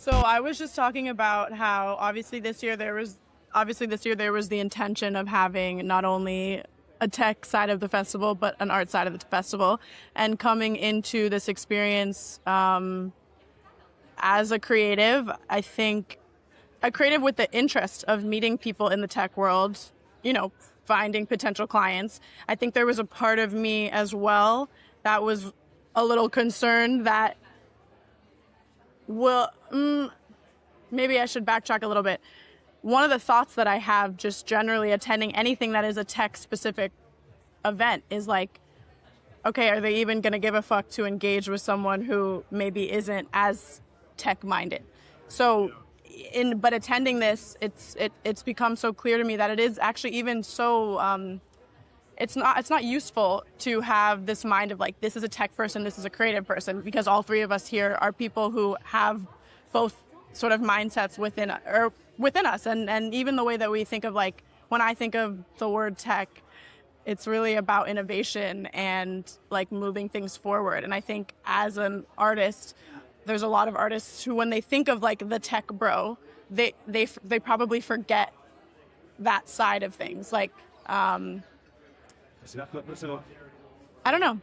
So I was just talking about how obviously this year there was the intention of having not only a tech side of the festival but an art side of the festival, and coming into this experience as a creative, I think a creative with the interest of meeting people in the tech world, finding potential clients. I think there was a part of me as well that was a little concerned that maybe I should backtrack a little bit. One of the thoughts that I have just generally attending anything that is a tech-specific event is like, okay, are they even going to give a fuck to engage with someone who maybe isn't as tech-minded? But attending this, it's become so clear to me that it is actually even so. It's not useful to have this mind of like, this is a tech person, this is a creative person, because all three of us here are people who have both sort of mindsets within us, and even the way that we think of, like, when I think of the word tech, it's really about innovation and like moving things forward. And I think as an artist, there's a lot of artists who, when they think of like the tech bro, they probably forget that side of things. Like, I don't know.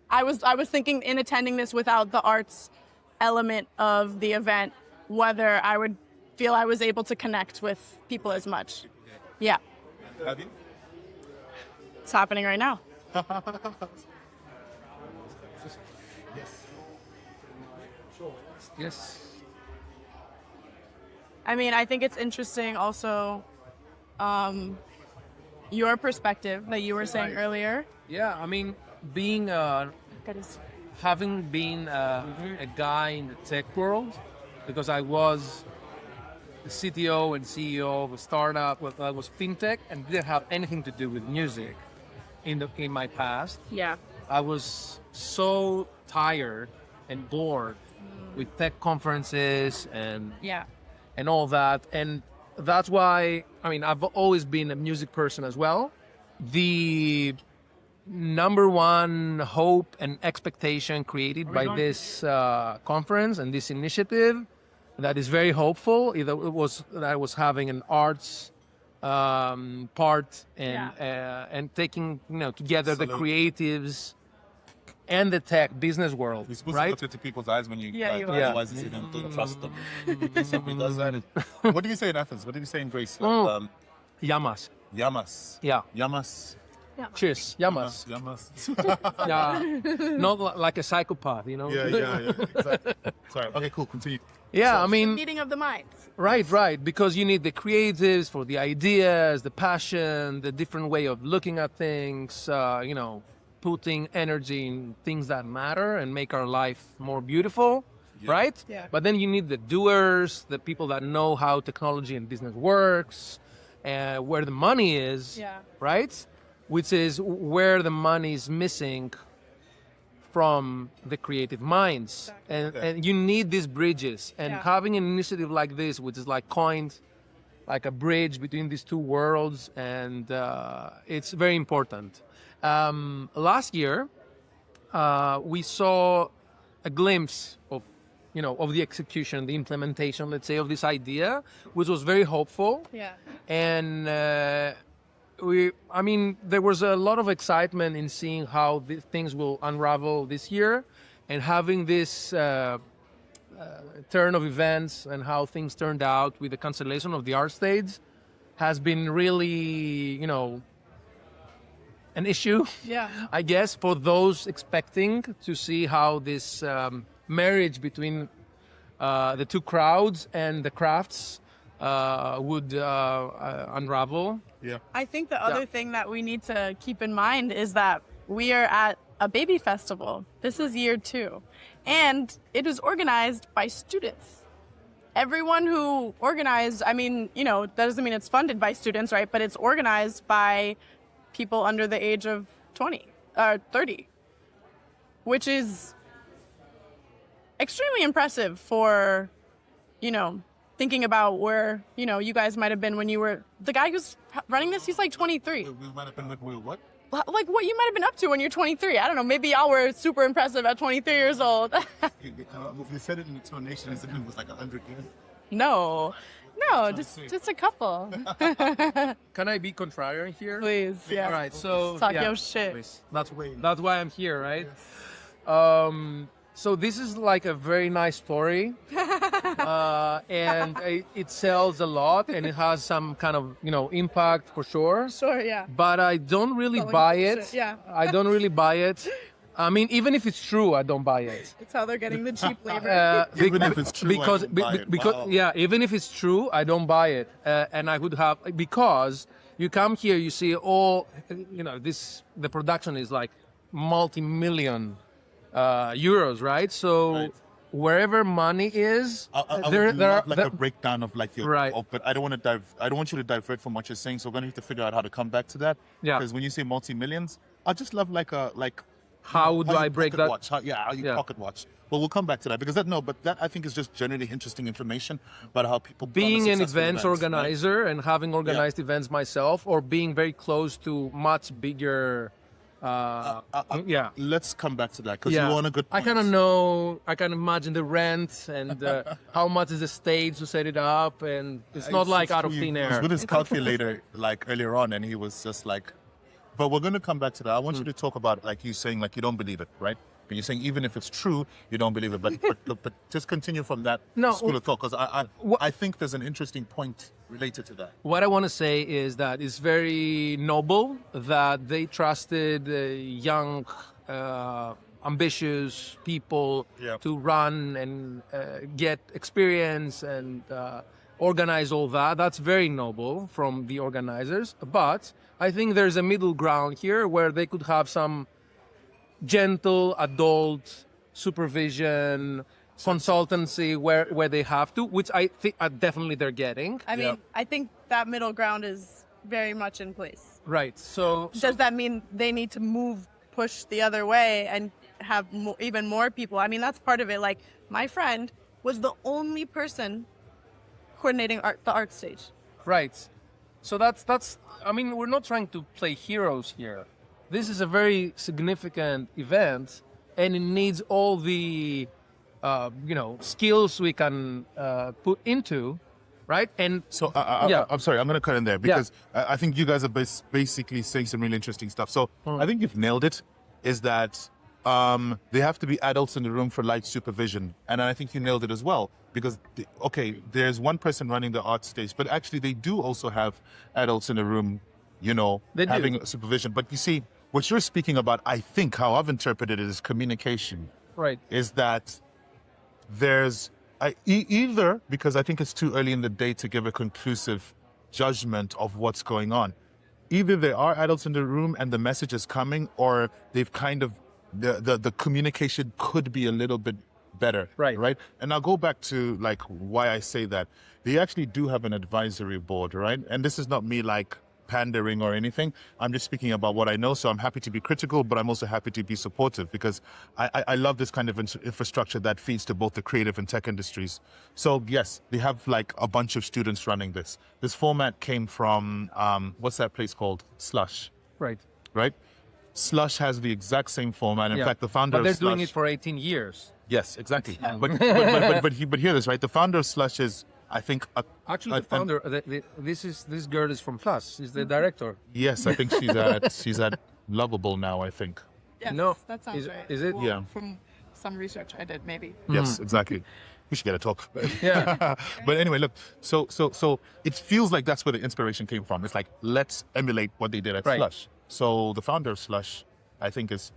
I was thinking in attending this without the arts element of the event, whether I would feel I was able to connect with people as much. Yeah. Have you? It's happening right now. Yes. I mean, I think it's interesting also your perspective that you were saying earlier. Yeah, I mean, having been a guy in the tech world, because I was the CTO and CEO of a startup that was fintech and didn't have anything to do with music in my past. Yeah. I was so tired and bored with tech conferences and all that, and that's why, I mean, I've always been a music person as well. The number one hope and expectation created by this conference and this initiative that is very hopeful, it was that I was having an arts part and taking together the creatives and the tech business world. You're supposed right? to look into people's eyes when you otherwise you don't trust them. Somebody does that. What do you say in Athens? What do you say in Greece? Yamas. Yamas. Yeah. Yamas. Cheers. Yamas. Yamas. Yeah. Not like a psychopath, Yeah. Exactly. Sorry. Okay, cool. Continue. Yeah, I mean, Meeting of the minds. right. Because you need the creatives for the ideas, the passion, the different way of looking at things, putting energy in things that matter and make our life more beautiful, right? Yeah. But then you need the doers, the people that know how technology and business works, and where the money is, right? Which is where the money is missing from the creative minds. Exactly. And you need these bridges. And having an initiative like this, which is like coined like a bridge between these two worlds, and it's very important. Last year, we saw a glimpse of the execution, the implementation, let's say, of this idea, which was very hopeful. Yeah. And there was a lot of excitement in seeing how things will unravel this year, and having this turn of events and how things turned out with the cancellation of the art stage has been really, an issue, I guess, for those expecting to see how this marriage between the two crowds and the crafts would unravel. Yeah. I think the other thing that we need to keep in mind is that we are at a baby festival. This is year 2. And it is organized by students. Everyone who organized, that doesn't mean it's funded by students, right? But it's organized by people under the age of 30, which is extremely impressive for, thinking about where, you guys might have been when you were, the guy who's running this, he's like 23. We might have been when we were what? like what you might have been up to when you're 23. I don't know. Maybe y'all were super impressive at 23 years old. You said it in a tonation as if it was like 100 years. No, just a couple. Can I be contrarian here? Please, yeah. All right, so talk your shit. Please. That's why I'm here, right? So this is like a very nice story, and it sells a lot, and it has some kind of impact for sure. Sure, yeah. But I don't really buy it. Yeah. I don't really buy it. I mean, even if it's true, I don't buy it. It's how they're getting the cheap labor. Even if it's true, because I don't buy it. Wow. yeah, even if it's true, I don't buy it. And I would have, because you come here, you see all, the production is like multi-million euros, right? So Right. wherever money is, I there would love are like a breakdown of like your Right. but I don't want to I don't want you to divert from what you're saying. So we're gonna have to figure out how to come back to that. Yeah. Because when you say multi-millions, I just love how do you I break pocket that? Watch. How you Yeah. pocket watch. Well, we'll come back to that because that I think is just generally interesting information about how people plan a Being an successful events event, organizer and having organized events myself, or being very close to much bigger. Yeah. Let's come back to that because you're on a good point. I kind of know. I can imagine the rent and how much is the stage to set it up, and it's not like out of thin He was air. with his calculator like earlier on, and he was just like, but we're going to come back to that. I want you to talk about like you saying like you don't believe it, right? But you're saying even if it's true, you don't believe it. But just continue from that school of thought because I think there's an interesting point related to that. What I want to say is that it's very noble that they trusted young, ambitious people to run and get experience and organize all that. That's very noble from the organizers. But I think there's a middle ground here where they could have some gentle adult supervision, consultancy where they have to, which I think definitely they're getting. I mean, I think that middle ground is very much in place. Right. So Does that mean they need to push the other way and have even more people? I mean, that's part of it. Like, my friend was the only person coordinating the art stage. Right. So that's. I mean, we're not trying to play heroes here. This is a very significant event, and it needs all the, skills we can put into, right? And So I'm sorry, I'm going to cut in there because I think you guys are basically saying some really interesting stuff. So I think you've nailed it. Is that they have to be adults in the room for light supervision, and I think you nailed it as well. Because there's one person running the art stage, but actually they do also have adults in the room, having supervision. But you see, what you're speaking about, I think how I've interpreted it is communication. Right. Is that there's either because I think it's too early in the day to give a conclusive judgment of what's going on. Either there are adults in the room and the message is coming, or they've kind of the communication could be a little bit better. Right. And I'll go back to like why I say that. They actually do have an advisory board, right? And this is not me like pandering or anything. I'm just speaking about what I know. So I'm happy to be critical, but I'm also happy to be supportive because I love this kind of infrastructure that feeds to both the creative and tech industries. So yes, they have like a bunch of students running this. This format came from, what's that place called? Slush. Right. Slush has the exact same format. In fact, the founder But they're of Slush... doing it for 18 years. Yes, exactly. But hear this, right? The founder of Slush is, I think... Actually, the founder, this girl is from Plus. She's the director. Yes, I think she's at Lovable now, I think. Yes, No. that sounds right. Is it? Well, Yeah. From some research I did, maybe. Yes, exactly. We should get a talk. Yeah. But anyway, look, so it feels like that's where the inspiration came from. It's like, let's emulate what they did at Slush. So the founder of Slush, I think, is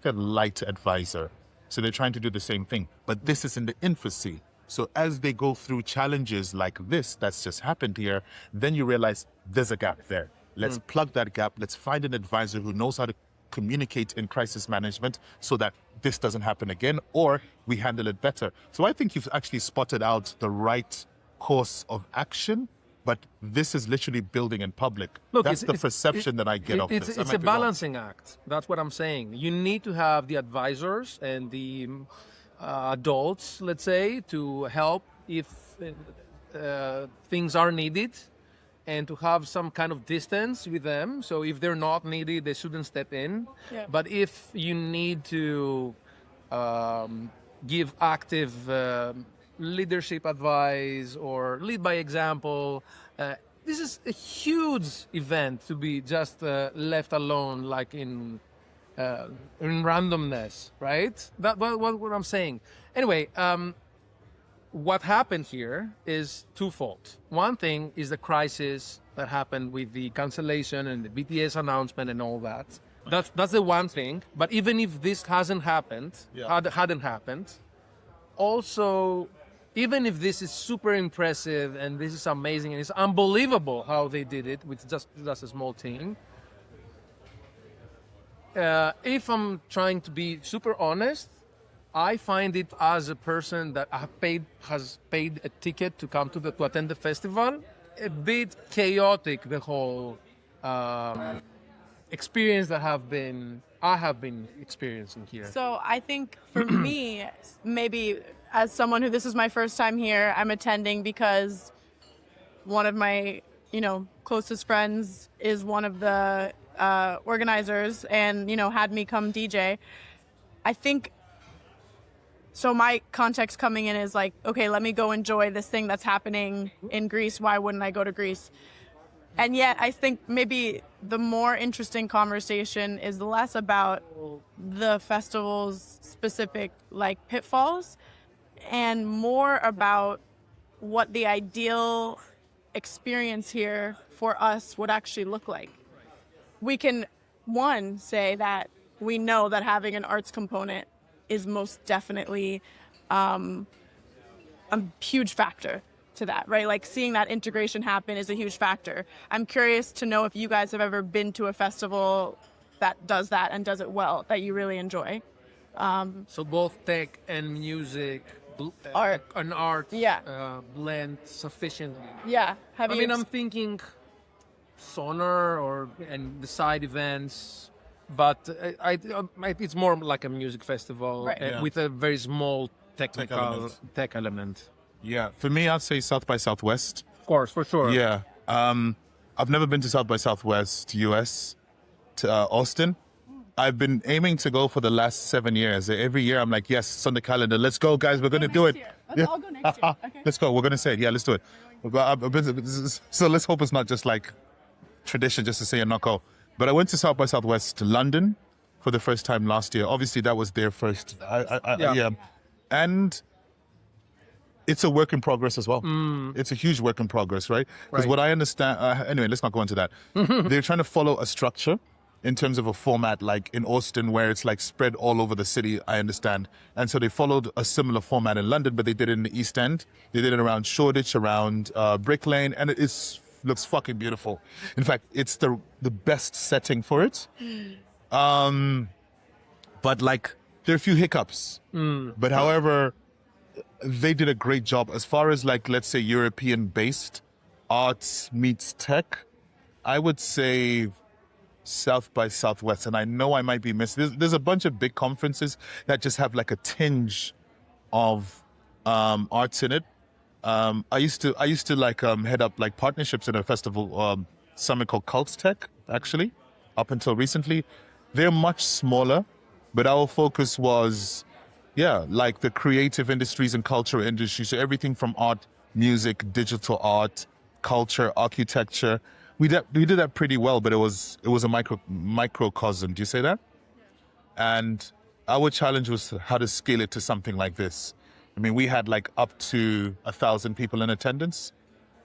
a light advisor. So they're trying to do the same thing. But this is in the infancy. So as they go through challenges like this, that's just happened here, then you realize there's a gap there. Let's plug that gap. Let's find an advisor who knows how to communicate in crisis management so that this doesn't happen again, or we handle it better. So I think you've actually spotted out the right course of action, but this is literally building in public. Look, that's the perception that I get of this. It's a balancing act. That's what I'm saying. You need to have the advisors and the adults, let's say, to help if things are needed. and to have some kind of distance with them. So if they're not needy, they shouldn't step in. Yeah. But if you need to give active leadership advice or lead by example, this is a huge event to be just left alone, like in randomness, right? That's what I'm saying. Anyway, what happened here is twofold. One thing is the crisis that happened with the cancellation and the BTS announcement and all that. That's the one thing. But even if this hadn't happened, also, even if this is super impressive and this is amazing and it's unbelievable how they did it with just a small team, if I'm trying to be super honest, I find it as a person that has paid a ticket to come to attend the festival, a bit chaotic, the whole experience that I have been experiencing here. So I think for me, maybe as someone who this is my first time here, I'm attending because one of my, closest friends is one of the organizers and, had me come DJ. I think, so my context coming in is like, okay, let me go enjoy this thing that's happening in Greece. Why wouldn't I go to Greece? And yet I think maybe the more interesting conversation is less about the festival's specific pitfalls and more about what the ideal experience here for us would actually look like. We can, one, say that we know that having an arts component is most definitely a huge factor to that, right? Like seeing that integration happen is a huge factor. I'm curious to know if you guys have ever been to a festival that does that and does it well, that you really enjoy. So both tech and music, art blend sufficiently. Yeah. I'm thinking Sonar and the side events, but it's more like a music festival, right. with a very small tech element. Yeah, for me, I'd say South by Southwest. Of course, for sure. Yeah. I've never been to South by Southwest US, to Austin. I've been aiming to go for the last 7 years. Every year I'm like, yes, it's on the calendar. Let's go, guys. We're going to do it. Let's all go next year. Okay. Let's go. We're going to say it. Yeah, let's do it. So let's hope it's not just like tradition just to say and not go. But I went to South by Southwest London for the first time last year. Obviously, that was their first. Yeah. And it's a work in progress as well. It's a huge work in progress, right? Because what I understand... anyway, let's not go into that. They're trying to follow a structure in terms of a format like in Austin where it's like spread all over the city, I understand. And so they followed a similar format in London, but they did it in the East End. They did it around Shoreditch, around Brick Lane, and it looks fucking beautiful. In fact, it's the best setting for it. But like, there are a few hiccups. But however, they did a great job. As far as like, let's say European-based arts meets tech, I would say South by Southwest, and I know I might be missing. There's a bunch of big conferences that just have like a tinge of arts in it. I used to like head up like partnerships in a festival summit called Cults Tech, actually, up until recently. They're much smaller, but our focus was, like the creative industries and culture industry. So everything from art, music, digital art, culture, architecture. We did that pretty well, but it was a microcosm. Do you say that? And our challenge was how to scale it to something like this. I mean, we had like up to 1,000 people in attendance.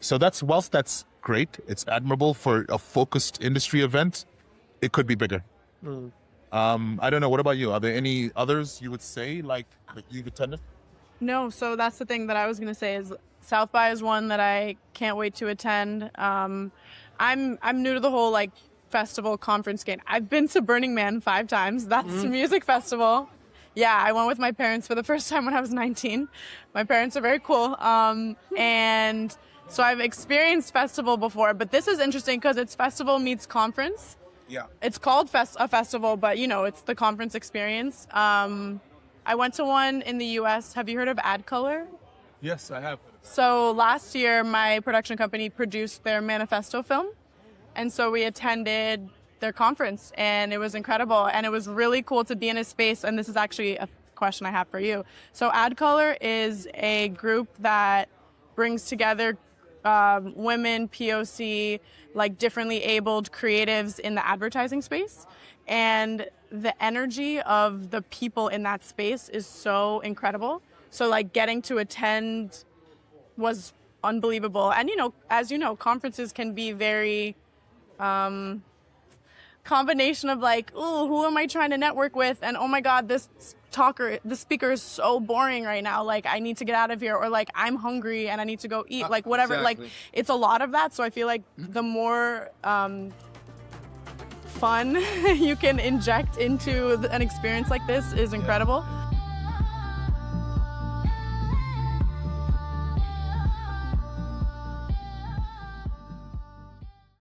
So whilst that's great, it's admirable for a focused industry event, it could be bigger. I don't know. What about you? Are there any others you would say like that you've attended? No. So that's the thing that I was going to say is South by is one that I can't wait to attend. I'm new to the whole like festival conference game. I've been to Burning Man 5 times. That's a music festival. Yeah, I went with my parents for the first time when I was 19. My parents are very cool. And so I've experienced festival before, but this is interesting because it's festival meets conference. Yeah. It's called a festival, but it's the conference experience. I went to one in the US. Have you heard of Ad Color? Yes, I have. So last year, my production company produced their manifesto film. And so we attended their conference, and it was incredible. And it was really cool to be in a space. And this is actually a question I have for you. So AdColor is a group that brings together women, POC, like differently abled creatives in the advertising space. And the energy of the people in that space is so incredible. So like getting to attend was unbelievable. And, you know, as you know, conferences can be very combination of like, oh, who am I trying to network with? And oh my God, this speaker is so boring right now. Like, I need to get out of here. Or like, I'm hungry and I need to go eat. Like, whatever. Exactly. Like, it's a lot of that. So I feel like the more fun you can inject into an experience like this is incredible.